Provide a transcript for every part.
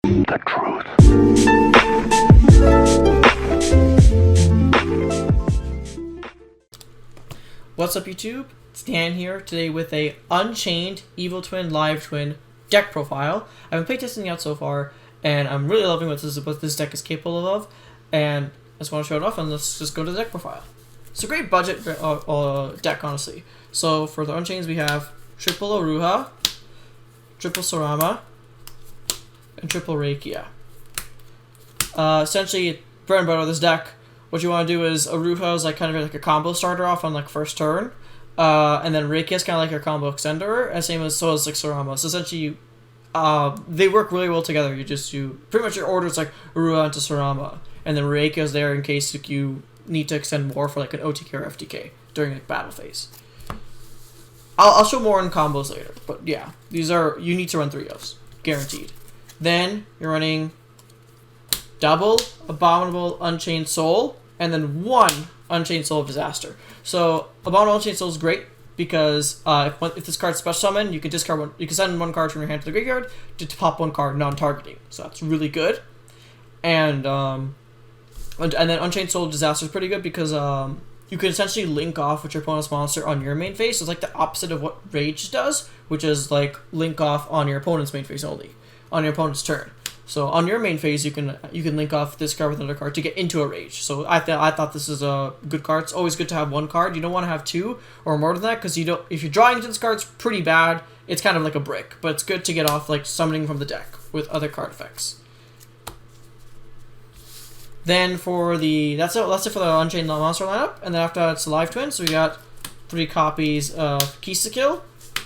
The truth. What's up YouTube? It's Dan here today with a Unchained Evil Twin Live Twin deck profile. I've been playtesting it out so far and I'm really loving what this deck is capable of, and I just want to show it off and let's just go to the deck profile. It's a great budget deck, honestly. So for the Unchained we have triple Aruha, triple Sarama, and triple Reikia. Essentially, bread and butter of this deck, what you want to do is Aruha is like kind of like a combo starter off on like first turn, and then Reikia is kind of like your combo extender, and same as so is like Sarama. So essentially, they work really well together. You pretty much your order is like Aruha into Sarama, and then Reikia is there in case you need to extend more for like an OTK or FTK during like battle phase. I'll show more in combos later, but yeah, you need to run 3 of those, guaranteed. Then you're running double Abominable Unchained Soul, and then 1 Unchained Soul of Disaster. So Abominable Unchained Soul is great because if this card's special summon, you can discard one. You can send 1 card from your hand to the graveyard to pop 1 card non-targeting. So that's really good. And then Unchained Soul of Disaster is pretty good because you can essentially link off with your opponent's monster on your main phase. So it's like the opposite of what Rage does, which is like link off on your opponent's main phase only, on your opponent's turn. So on your main phase, you can link off this card with another card to get into a Rage. So I thought this is a good card. It's always good to have 1 card. You don't want to have 2 or more than that because if you're drawing into this card, it's pretty bad. It's kind of like a brick, but it's good to get off like summoning from the deck with other card effects. Then that's it for the Unchained monster lineup, and then after that it's the Live Twin. So we got 3 copies of Kill,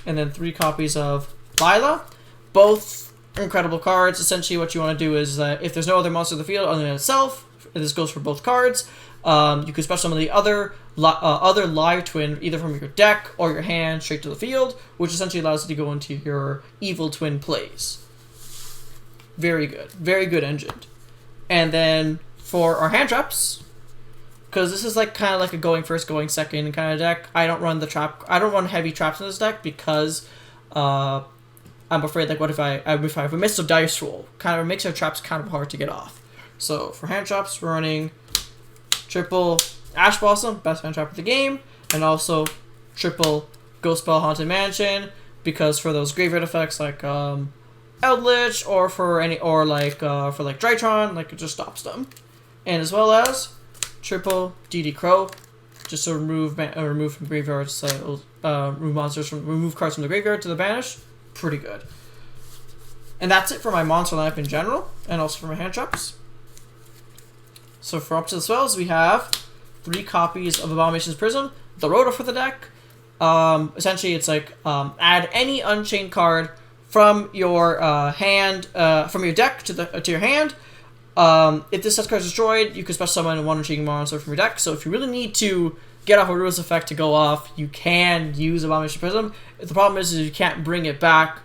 and then 3 copies of Lila. Both incredible cards. Essentially, what you want to do is if there's no other monster in the field other than itself, this goes for both cards. You can special summon the other Live Twin either from your deck or your hand straight to the field, which essentially allows you to go into your Evil Twin plays. Very good engine. And then for our hand traps, because this is like kind of like a going first, going second kind of deck. I don't run heavy traps in this deck because I'm afraid like what if I have a Mist of Dice Roll, kind of makes our traps kind of hard to get off. So for hand traps, we're running triple Ash Blossom, best hand trap of the game, and also triple Ghost Spell Haunted Mansion, because for those graveyard effects like Eldritch or for Drytron, like it just stops them. And as well as triple DD Crow, just to remove from graveyards, so remove cards from the graveyard to the banish. Pretty good. And that's it for my monster lineup in general, and also for my hand traps. So for up to the spells, we have 3 copies of Abomination's Prism, the Roto for the deck. Essentially, it's like add any Unchained card from your hand, from your deck to your hand. If this set card is destroyed, you can special summon 1 Unchained monster from your deck. So if you really need to get off a Ruinous effect to go off, you can use Abomination Prism. The problem is you can't bring it back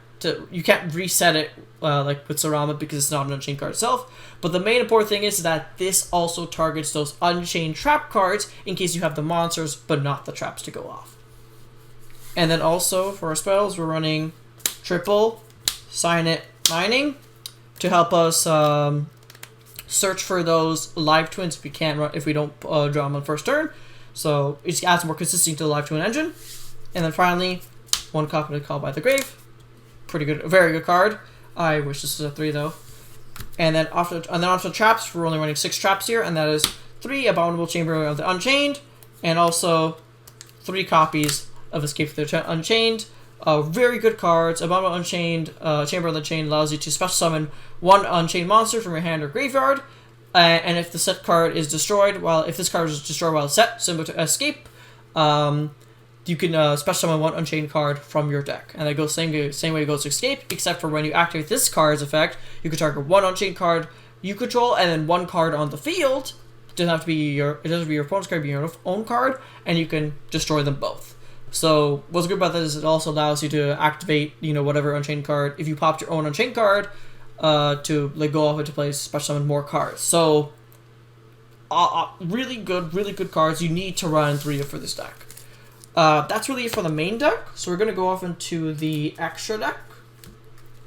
you can't reset it like with Sarama because it's not an Unchained card itself. But the main important thing is that this also targets those Unchained trap cards in case you have the monsters but not the traps to go off. And then also for our spells, we're running triple Signet Mining to help us search for those Live Twins if we don't draw them on first turn. So it just adds more consistency to the Live Twin engine. And then finally, 1 copy to Call by the Grave. Pretty good, very good card. I wish this was a 3 though. And then after traps, we're only running 6 traps here, and that is 3 Abominable Chamber of the Unchained, and also 3 copies of Escape from the Unchained. Very good cards. Abominable Unchained, Chamber of the Unchained allows you to special summon 1 Unchained monster from your hand or graveyard. And if the set card is destroyed, if this card is destroyed while it's set, similar to Escape, you can special summon 1 Unchained card from your deck. And that goes same way it goes to Escape, except for when you activate this card's effect, you can target 1 Unchained card you control and then 1 card on the field. It doesn't have to be your opponent's card, it can be your own card, and you can destroy them both. So what's good about this is it also allows you to activate, whatever Unchained card. If you popped your own Unchained card, to like go off into place, special summon more cards. So really good cards. You need to run 3 for this deck. That's really it for the main deck. So we're gonna go off into the extra deck,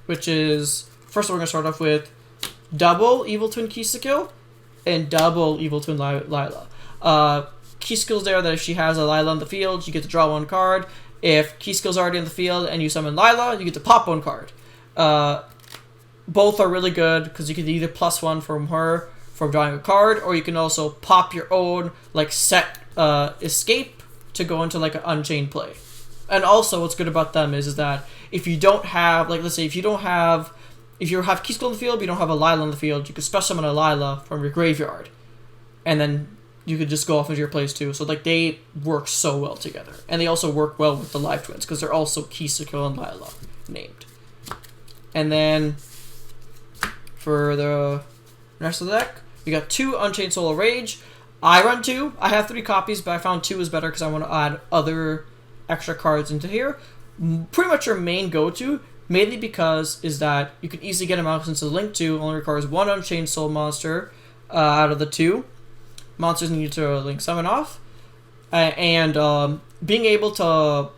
which is first we're gonna start off with double Evil Twin Kill and double Evil Twin Lila. Key skills there that if she has a Lila on the field, you get to draw 1 card. If key skill's already in the field and you summon Lila, you get to pop 1 card. Both are really good because you can either +1 from her from drawing a card, or you can also pop your own like set escape to go into like an Unchained play. And also, what's good about them is that if you don't have, like, let's say if you have key skill in the field, but you don't have a Lila in the field, you can special summon a Lila from your graveyard, and then you could just go off into your plays too. So like they work so well together, and they also work well with the Live Twins because they're also Kill and Lila named. And then for the rest of the deck, we got 2 Unchained Soul of Rage. I run 2. I have 3 copies, but I found 2 is better because I want to add other extra cards into here. Pretty much your main go-to, mainly because is that you can easily get them out since the Link 2 only requires 1 Unchained Soul monster out of the 2 monsters need to Link summon off, and being able to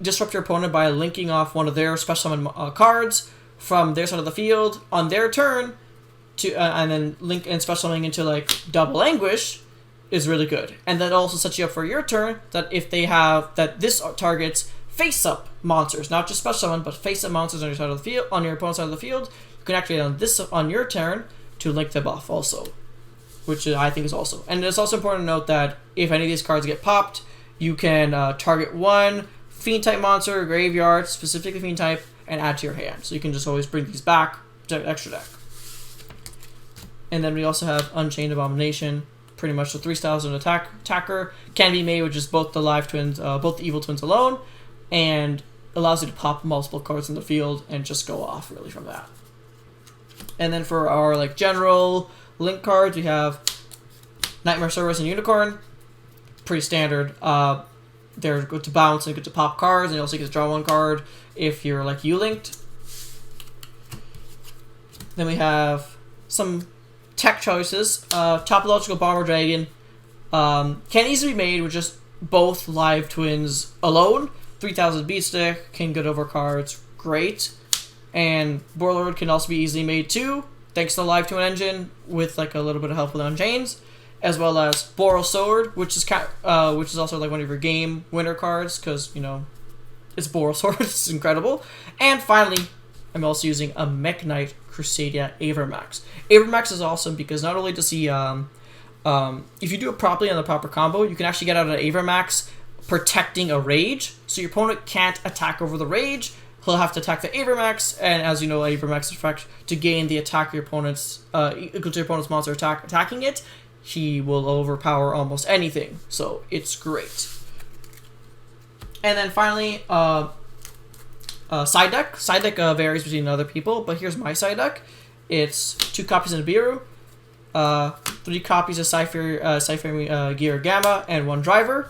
disrupt your opponent by linking off one of their special summon cards from their side of the field on their turn to and then link and special summoning into like Double Anguish is really good. And that also sets you up for your turn that if they have that this targets face-up monsters, not just special summon, but face-up monsters on your side of the field, on your opponent's side of the field, you can activate on this on your turn to link them off also, which I think is also. And it's also important to note that if any of these cards get popped, you can target 1 Fiend type monster, graveyard, specifically Fiend type, and add to your hand. So you can just always bring these back to extra deck. And then we also have Unchained Abomination. Pretty much the 3 styles of attacker can be made with just both the Live Twins, both the Evil Twins alone, and allows you to pop multiple cards in the field and just go off really from that. And then for our like general Link cards, we have Nightmare Service and Unicorn. Pretty standard. They're good to bounce and good to pop cards, and you also get to draw 1 card if you're like U-linked. Then we have some tech choices. Topological Bomber Dragon can easily be made with just both Live Twins alone. 3000 beat stick, can get over cards, great. And Warlord can also be easily made too, thanks to the Live Twin engine, with like a little bit of help with Unchained, as well as Boral Sword, which is also like one of your game winner cards because you know it's Boral Sword. It's incredible. And finally, I'm also using a Mech Knight Crusadia Avermax. Avermax is awesome because not only does he, if you do it properly on the proper combo, you can actually get out an Avermax protecting a Rage, so your opponent can't attack over the Rage. He'll have to attack the Avermax, and as you know, Avermax effect to gain the attack your opponent's equal to your opponent's monster attacking it. He will overpower almost anything, so it's great. And then finally, side deck. Side deck varies between other people, but here's my side deck. It's 2 copies of Nibiru, 3 copies of Cypher Gear Gamma, and 1 driver.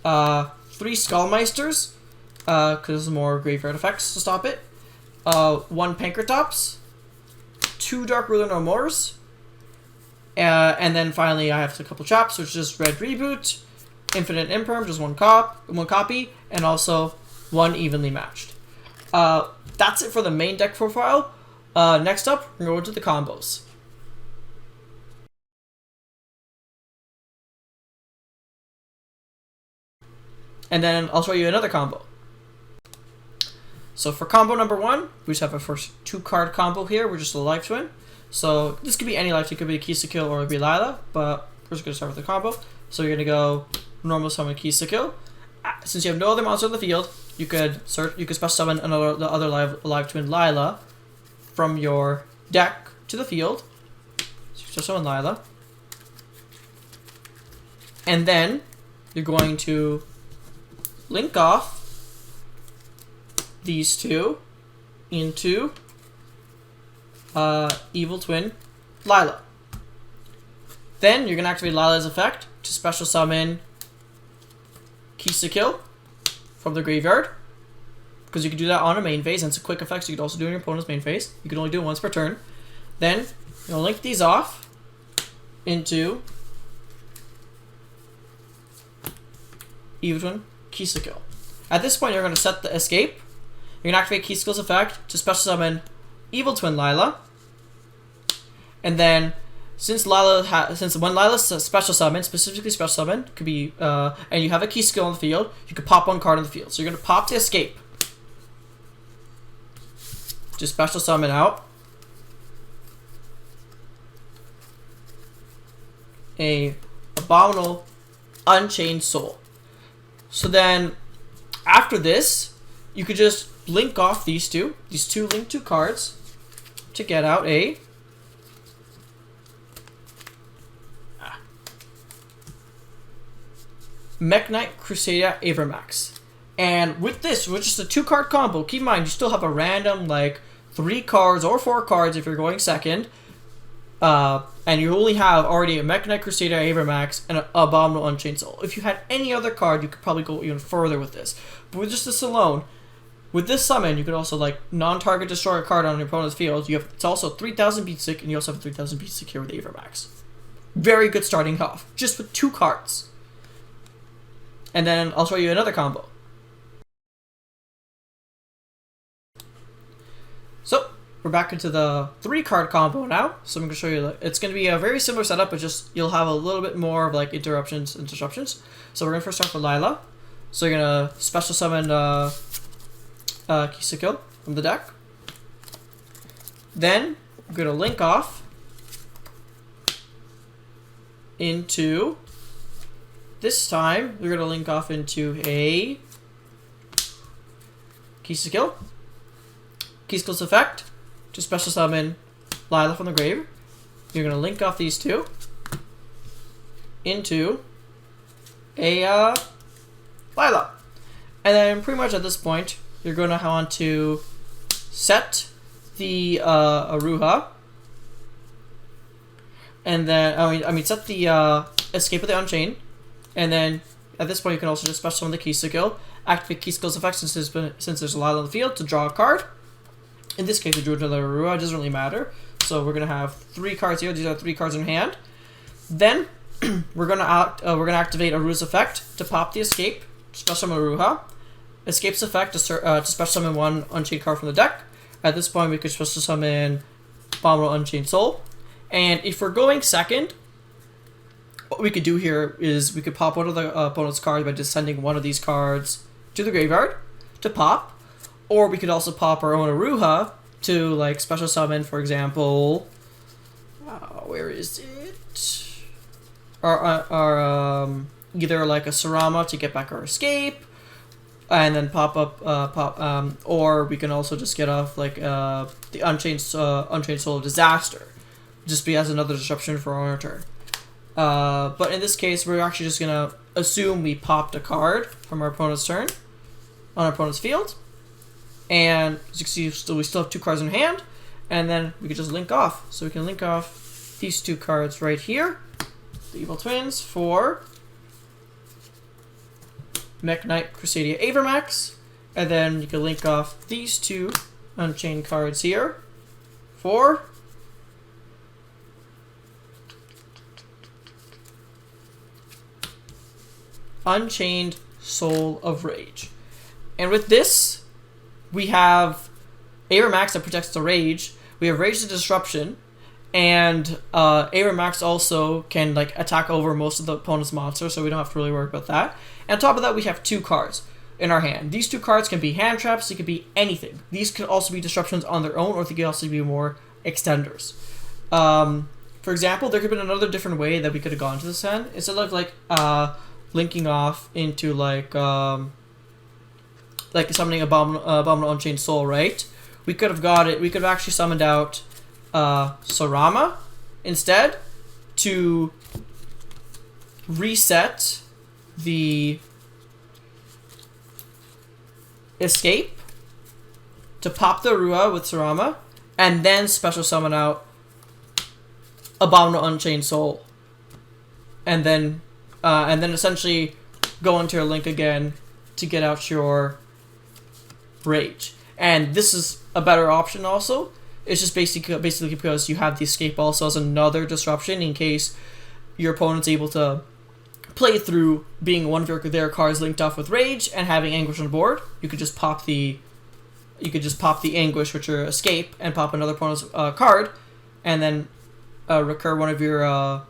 3 Skullmeisters, because there's more graveyard effects to stop it. 1 Pankratops, 2 Dark Ruler No Mores, and then finally I have a couple chops, which is just Red Reboot, Infinite Imperm, just one copy, and also 1 Evenly Matched. That's it for the main deck profile. Next up, we're going to the combos. And then I'll show you another combo. So for combo number 1, we just have a first 2-card combo here. We're just a Live Twin. So this could be any Live Twin. It could be a Kill or it could be Lila, but we're just going to start with the combo. So you're going to go normal summon Kill. Since you have no other monster in the field, you could special summon the other live Twin Lila from your deck to the field. So you summon Lila. And then you're going to link off these 2 into Evil Twin Lila. Then you're going to activate Lila's effect to special summon Kill from the graveyard, because you can do that on a main phase, and it's a quick effect, so you can also do it in your opponent's main phase. You can only do it once per turn. Then you'll link these off into Evil Twin Kill. At this point, you're going to set the escape. You're going to activate Keyskill's effect to special summon Evil Twin Lila And then since when Lila's special summon, specifically special summon, could be and you have a key skill on the field, you could pop one card on the field. So you're gonna pop the escape. Just special summon out a Abominable Unchained Soul. So then after this, you could just link off these two link to cards to get out a Mech Knight Crusader Avermax. And with this, with just a 2-card combo, keep in mind you still have a random like 3 cards or 4 cards if you're going second. And you only have already a Mech Knight Crusader Avermax and an Abominable Unchained Soul. If you had any other card, you could probably go even further with this. But with just this alone, with this summon, you could also like non-target destroy a card on your opponent's field. It's also 3,000 beat stick, and you also have 3,000 beat stick here with Avermax. Very good starting off, just with 2 cards. And then I'll show you another combo. So we're back into the 3-card combo now. So I'm going to show you. It's going to be a very similar setup, but just you'll have a little bit more of like interruptions and disruptions. So we're going to first start with Lila. So you're going to special summon Kisakil from the deck. Then we're going to link off into. This time, we're going to link off into a Kisakil. Kisakil's effect to special summon Lila from the grave. You're going to link off these two into a Lila. And then pretty much at this point, you're going to want to set the Aruha. And then, I mean set the Escape of the Unchained. And then, at this point, you can also just special summon the Kisakil, activate Kisakil's effect since there's a lot on the field to draw a card. In this case, we drew another Arua. It doesn't really matter. So we're gonna have 3 cards here. These are 3 cards in hand. Then we're gonna activate Arua's effect to pop the escape. Special summon Aruha. Escape's effect to special summon 1 Unchained card from the deck. At this point, we could special summon Abominable Unchained Soul. And if we're going second, what we could do here is we could pop one of the opponent's cards by just sending one of these cards to the graveyard to pop. Or we could also pop our own Aruha to like special summon, for example, where is it? Our either like a Sarama to get back our escape, and then pop up or we can also just get off like the Unchained Soul of Disaster, just be as another disruption for our turn. But in this case, we're actually just gonna assume we popped a card from our opponent's turn on our opponent's field. And as you can see, we still have 2 cards in hand, and then we can just link off. So we can link off these 2 cards right here, the Evil Twins, for Mech Knight Crusader Avermax, and then you can link off these 2 Unchained cards here for Unchained Soul of Rage. And with this, we have Avermax that protects the Rage. We have Rage the Disruption, and Avermax also can like attack over most of the opponent's monsters, so we don't have to really worry about that. And on top of that, we have 2 cards in our hand. These 2 cards can be hand traps, they could be anything. These could also be disruptions on their own, or they could also be more extenders. For example, there could have been another different way that we could have gone to this hand. Instead of like linking off into like summoning Abominable Unchained Soul, right? We could have got it. We could have actually summoned out Sarama instead to reset the escape, to pop the Arua with Sarama, and then special summon out Abominable Unchained Soul, and then essentially go into your link again to get out your Rage. And this is a better option also. It's just basically because you have the escape also as another disruption in case your opponent's able to play through being one of their cards linked off with Rage and having Anguish on the board. You could just pop the Anguish with your escape and pop another opponent's card, and then recur one of your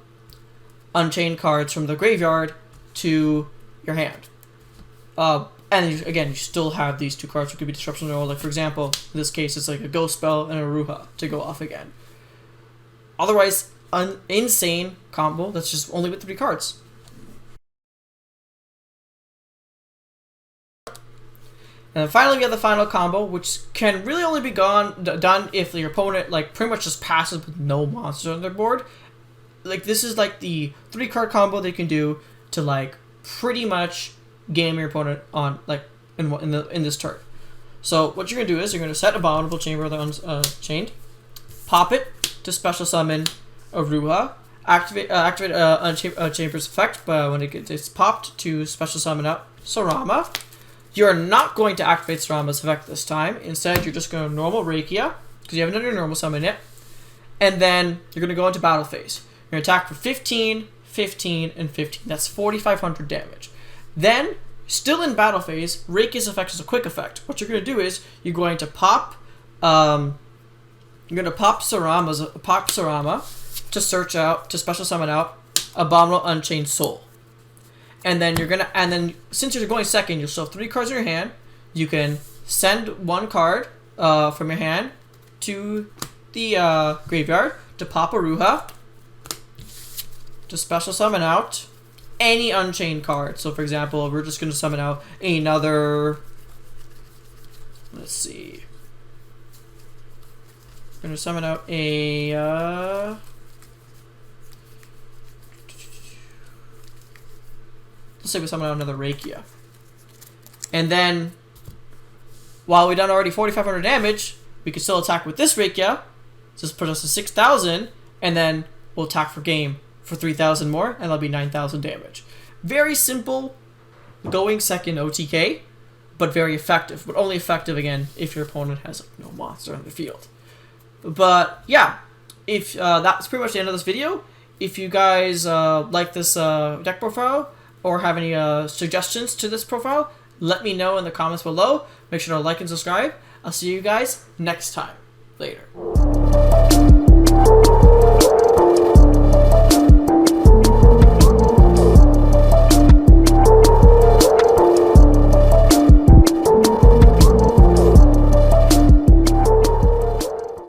Unchained cards from the graveyard to your hand. And again, you still have these 2 cards that could be Disruption or, like, for example, in this case, it's like a Ghost Spell and a Ruha to go off again. Otherwise, insane combo that's just only with 3 cards. And then finally, we have the final combo, which can really only be done if your opponent, like, pretty much just passes with no monsters on their board. Like, this is like the 3-card combo they can do to, like, pretty much game your opponent on, like, in this turn. So what you're gonna do is you're gonna set Abominable Chamber of the Unchained, pop it to special summon a Ruha, activate Chamber's effect, but when it's popped to special summon out Sarama. You're not going to activate Sarama's effect this time. Instead, you're just going to normal Rakia, because you haven't done your normal summon yet. And then you're going to go into battle phase. You're going to attack for 15, 15, and 15. That's 4,500 damage. Then, still in battle phase, Rakia's effect is a quick effect. What you're going to do is, you're going to pop Sarama to search out, to special summon out Abominable Unchained Soul. And then since you're going second, you'll still have 3 cards in your hand. You can send 1 card from your hand to the graveyard to pop a Ruha to special summon out any Unchained card. So, for example, we're just going to summon out another. Let's see. We're going to summon out a. Let's say we summon out another Rakia. And then, while we've done already 4,500 damage, we can still attack with this Rakia. So this puts us to 6,000, and then we'll attack for game for 3,000 more, and that'll be 9,000 damage. Very simple, going second OTK, but very effective. But only effective, again, if your opponent has, like, no monster on the field. But, yeah, if that's pretty much the end of this video. If you guys like this deck profile, or have any suggestions to this profile, let me know in the comments below. Make sure to like and subscribe. I'll see you guys next time. Later.